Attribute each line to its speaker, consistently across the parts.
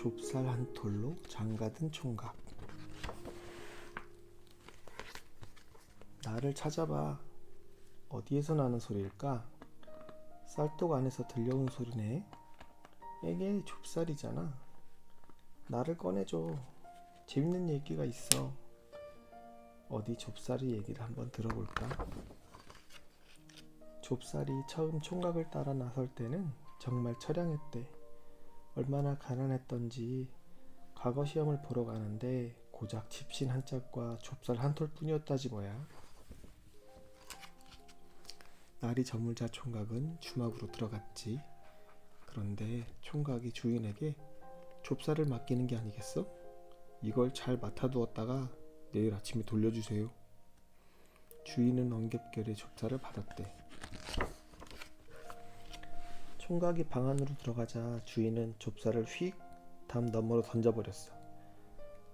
Speaker 1: 좁쌀 한 톨로 장가든 총각. 나를 찾아봐. 어디에서 나는 소리일까? 쌀독 안에서 들려온 소리네. 이게 좁쌀이잖아. 나를 꺼내줘. 재밌는 얘기가 있어. 어디 좁쌀이 얘기를 한번 들어볼까? 좁쌀이 처음 총각을 따라 나설 때는 정말 처량했대. 얼마나 가난했던지 과거 시험을 보러 가는데 고작 집신 한 짝과 좁쌀 한 톨뿐이었다지 뭐야. 날이 저물자 총각은 주막으로 들어갔지. 그런데 총각이 주인에게 좁쌀을 맡기는 게 아니겠어? 이걸 잘 맡아두었다가 내일 아침에 돌려주세요. 주인은 엉겹결에 좁쌀을 받았대. 총각이 방 안으로 들어가자 주인은 좁쌀을 휙 담 너머로 던져버렸어.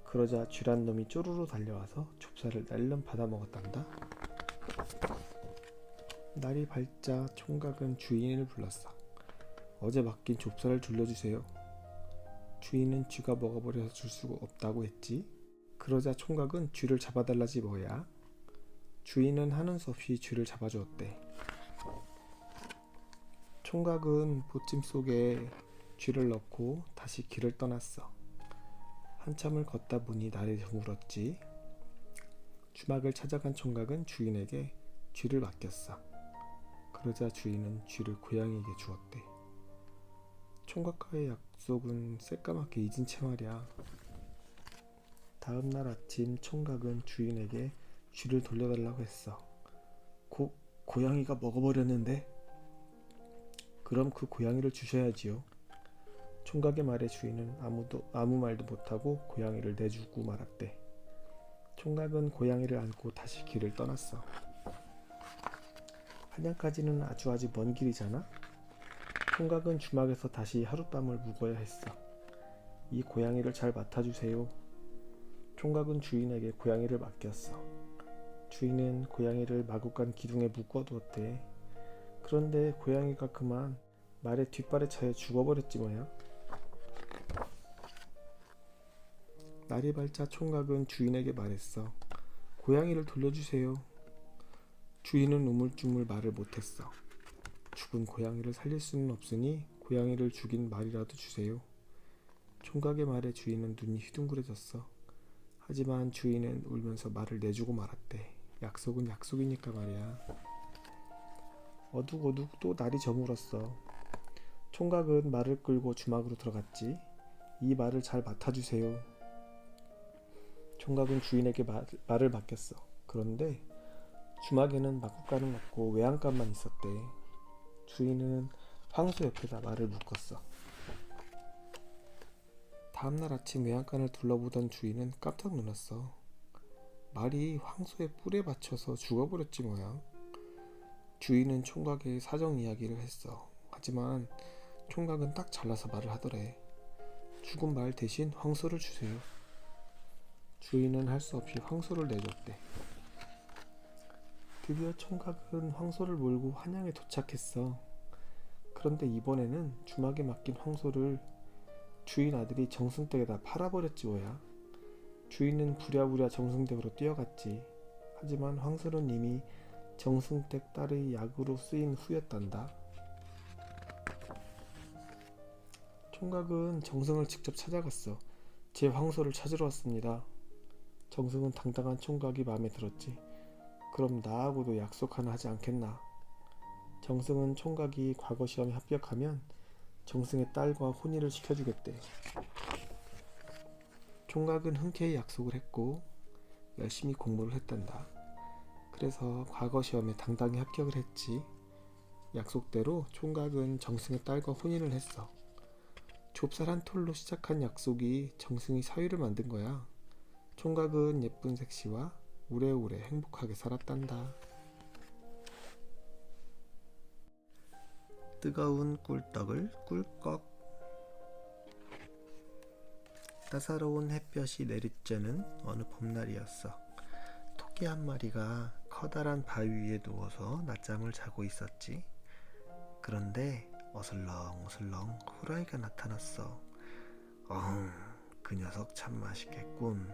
Speaker 1: 그러자 쥐란 놈이 쪼르르 달려와서 좁쌀을 날름 받아먹었단다. 날이 밝자 총각은 주인을 불렀어. 어제 맡긴 좁쌀을 돌려주세요. 주인은 쥐가 먹어버려서 줄 수가 없다고 했지. 그러자 총각은 쥐를 잡아달라지 뭐야. 주인은 하는 수 없이 쥐를 잡아주었대. 총각은 보찜 속에 쥐를 넣고 다시 길을 떠났어. 한참을 걷다 보니 날이 저물었지. 주막을 찾아간 총각은 주인에게 쥐를 맡겼어. 그러자 주인은 쥐를 고양이에게 주었대. 총각과의 약속은 새까맣게 잊은 채 말이야. 다음날 아침 총각은 주인에게 쥐를 돌려달라고 했어. 고양이가 먹어버렸는데? 그럼 그 고양이를 주셔야지요. 총각의 말에 주인은 아무 말도 못하고 고양이를 내주고 말았대. 총각은 고양이를 안고 다시 길을 떠났어. 한양까지는 아주 먼 길이잖아. 총각은 주막에서 다시 하룻밤을 묵어야 했어. 이 고양이를 잘 맡아주세요. 총각은 주인에게 고양이를 맡겼어. 주인은 고양이를 마구간 기둥에 묶어두었대. 그런데 고양이가 그만 말의 뒷발에 차여 죽어버렸지 뭐야. 날이 밝자 총각은 주인에게 말했어. 고양이를 돌려주세요. 주인은 우물쭈물 말을 못했어. 죽은 고양이를 살릴 수는 없으니 고양이를 죽인 말이라도 주세요. 총각의 말에 주인은 눈이 휘둥그레졌어. 하지만 주인은 울면서 말을 내주고 말았대. 약속은 약속이니까 말이야. 어둑어둑 또 날이 저물었어. 총각은 말을 끌고 주막으로 들어갔지. 이 말을 잘 맡아주세요. 총각은 주인에게 말을 맡겼어. 그런데 주막에는 마구간은 없고 외양간만 있었대. 주인은 황소 옆에다 말을 묶었어. 다음날 아침 외양간을 둘러보던 주인은 깜짝 놀랐어. 말이 황소의 뿔에 받쳐서 죽어버렸지 뭐야. 주인은 총각의 사정 이야기를 했어. 하지만 총각은 딱 잘라서 말을 하더래. 죽은 말 대신 황소를 주세요. 주인은 할 수 없이 황소를 내줬대. 드디어 총각은 황소를 몰고 한양에 도착했어. 그런데 이번에는 주막에 맡긴 황소를 주인 아들이 정승댁에다 팔아버렸지 뭐야. 주인은 부랴부랴 정승댁으로 뛰어갔지. 하지만 황소는 이미 정승댁 딸의 약으로 쓰인 후였단다. 총각은 정승을 직접 찾아갔어. 제 황소를 찾으러 왔습니다. 정승은 당당한 총각이 마음에 들었지. 그럼 나하고도 약속 하나 하지 않겠나. 정승은 총각이 과거 시험에 합격하면 정승의 딸과 혼인을 시켜주겠대. 총각은 흔쾌히 약속을 했고 열심히 공부를 했단다. 그래서 과거 시험에 당당히 합격을 했지. 약속대로 총각은 정승의 딸과 혼인을 했어. 좁쌀 한 톨로 시작한 약속이 정승의 사위를 만든 거야. 총각은 예쁜 색시와 오래오래 행복하게 살았단다. 뜨거운 꿀떡을 꿀꺽. 따사로운 햇볕이 내리쬐는 어느 봄날이었어. 토끼 한 마리가 커다란 바위 위에 누워서 낮잠을 자고 있었지. 그런데 어슬렁어슬렁 후라이가 나타났어. 그 녀석 참 맛있겠군.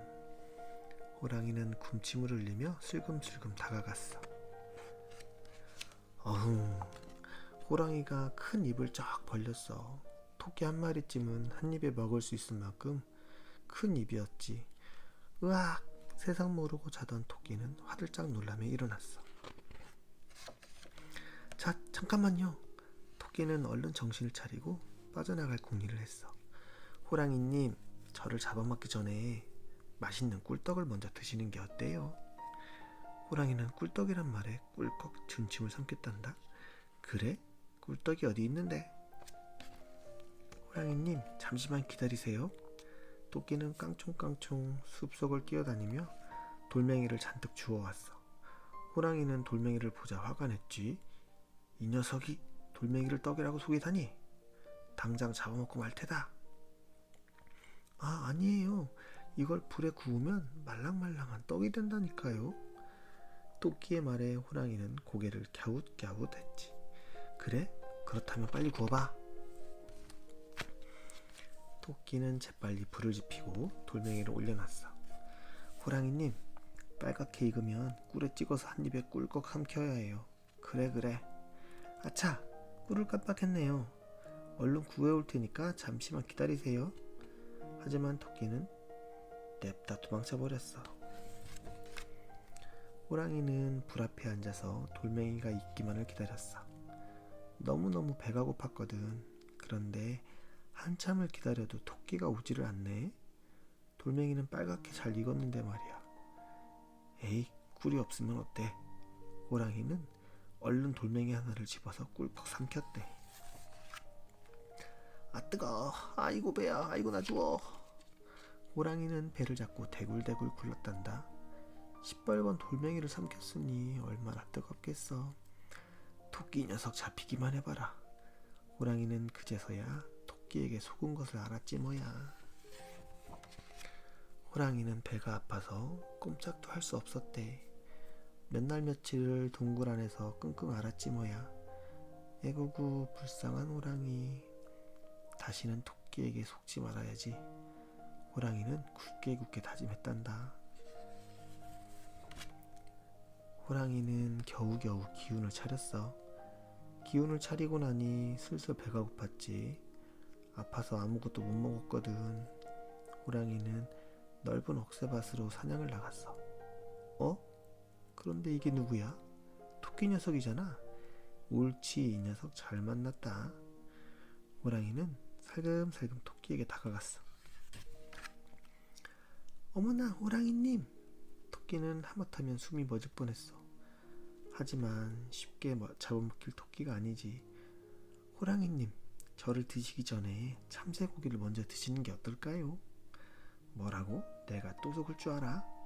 Speaker 1: 호랑이는 군침을 흘리며 슬금슬금 다가갔어. 호랑이가 큰 입을 쫙 벌렸어. 토끼 한 마리쯤은 한 입에 먹을 수 있을 만큼 큰 입이었지. 으악! 세상 모르고 자던 토끼는 화들짝 놀라며 일어났어. 자, 잠깐만요. 토끼는 얼른 정신을 차리고 빠져나갈 궁리를 했어. 호랑이님, 저를 잡아먹기 전에 맛있는 꿀떡을 먼저 드시는 게 어때요? 호랑이는 꿀떡이란 말에 꿀꺽 군침을 삼켰단다. 그래? 꿀떡이 어디 있는데? 호랑이님, 잠시만 기다리세요. 토끼는 깡총깡총 숲속을 뛰어다니며 돌멩이를 잔뜩 주워왔어. 호랑이는 돌멩이를 보자 화가 냈지. 이 녀석이 돌멩이를 떡이라고 속이다니. 당장 잡아먹고 말 테다. 아니에요. 이걸 불에 구우면 말랑말랑한 떡이 된다니까요. 토끼의 말에 호랑이는 고개를 갸웃갸웃했지. 그래? 그렇다면 빨리 구워봐. 토끼는 재빨리 불을 지피고 돌멩이를 올려놨어. 호랑이님, 빨갛게 익으면 꿀에 찍어서 한 입에 꿀꺽 삼켜야 해요. 그래. 아차! 꿀을 깜빡했네요. 얼른 구해올 테니까 잠시만 기다리세요. 하지만 토끼는 냅다 도망쳐버렸어. 호랑이는 불 앞에 앉아서 돌멩이가 익기만을 기다렸어. 너무너무 배가 고팠거든. 그런데 한참을 기다려도 토끼가 오지를 않네. 돌멩이는 빨갛게 잘 익었는데 말이야. 에이, 꿀이 없으면 어때? 호랑이는 얼른 돌멩이 하나를 집어서 꿀꺽 삼켰대. 아 뜨거! 아이고 배야! 아이고 나 죽어! 호랑이는 배를 잡고 대굴대굴 굴렀단다. 시뻘건 돌멩이를 삼켰으니 얼마나 뜨겁겠어. 토끼 녀석 잡히기만 해봐라. 호랑이는 그제서야 토끼에게 속은 것을 알았지 뭐야. 호랑이는 배가 아파서 꼼짝도 할 수 없었대. 몇 날 며칠을 동굴 안에서 끙끙 앓았지 뭐야. 에구구 불쌍한 호랑이. 다시는 토끼에게 속지 말아야지. 호랑이는 굳게 다짐했단다. 호랑이는 겨우겨우 기운을 차렸어. 기운을 차리고 나니 슬슬 배가 고팠지. 아파서 아무것도 못 먹었거든. 호랑이는 넓은 억새밭으로 사냥을 나갔어. 그런데 이게 누구야? 토끼 녀석이잖아. 옳지, 이 녀석 잘 만났다. 호랑이는 살금살금 토끼에게 다가갔어. 어머나, 호랑이님! 토끼는 하마터면 숨이 멎을 뻔했어. 하지만 쉽게 잡아먹힐 토끼가 아니지. 호랑이님, 저를 드시기 전에 참새고기를 먼저 드시는 게 어떨까요? 뭐라고? 내가 또 속을 줄 알아?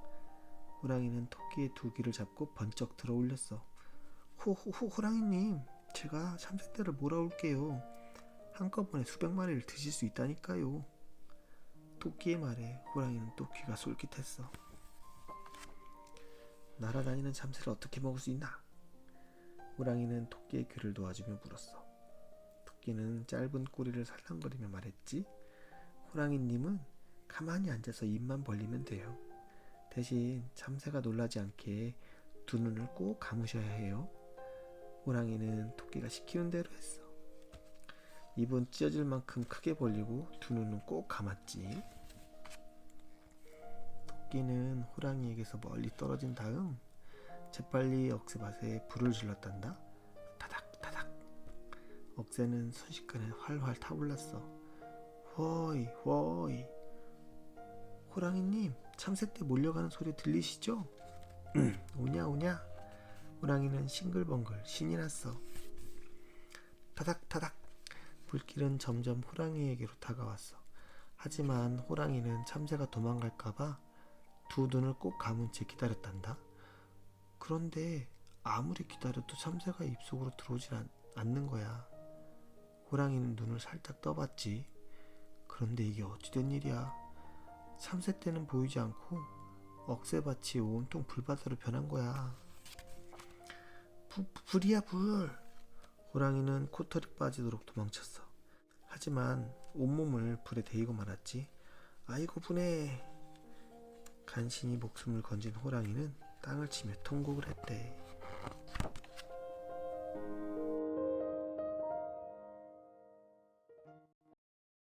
Speaker 1: 호랑이는 토끼의 두 귀를 잡고 번쩍 들어 올렸어. 호랑이님, 제가 참새떼를 몰아올게요. 한꺼번에 수백 마리를 드실 수 있다니까요. 토끼의 말에 호랑이는 또 귀가 솔깃했어. 날아다니는 참새를 어떻게 먹을 수 있나? 호랑이는 토끼의 귀를 도와주며 물었어. 토끼는 짧은 꼬리를 살랑거리며 말했지. 호랑이님은 가만히 앉아서 입만 벌리면 돼요. 대신 참새가 놀라지 않게 두 눈을 꼭 감으셔야 해요. 호랑이는 토끼가 시키는 대로 했어. 입은 찢어질 만큼 크게 벌리고 두 눈은 꼭 감았지. 토끼는 호랑이에게서 멀리 떨어진 다음 재빨리 억새밭에 불을 질렀단다. 타닥타닥. 억새는 순식간에 활활 타올랐어. 호이 호이. 호랑이님, 참새떼 몰려가는 소리 들리시죠? 오냐. 호랑이는 싱글벙글 신이 났어. 타닥타닥. 불길은 점점 호랑이에게로 다가왔어. 하지만 호랑이는 참새가 도망갈까봐 두 눈을 꼭 감은 채 기다렸단다. 그런데 아무리 기다려도 참새가 입속으로 들어오질 않는 거야. 호랑이는 눈을 살짝 떠봤지. 그런데 이게 어찌된 일이야. 참새떼는 보이지 않고 억새밭이 온통 불바다로 변한 거야. 불이야 불. 호랑이는 코털이 빠지도록 도망쳤어. 하지만 온몸을 불에 데이고 말았지. 아이고 분해. 간신히 목숨을 건진 호랑이는 땅을 치며 통곡을 했대.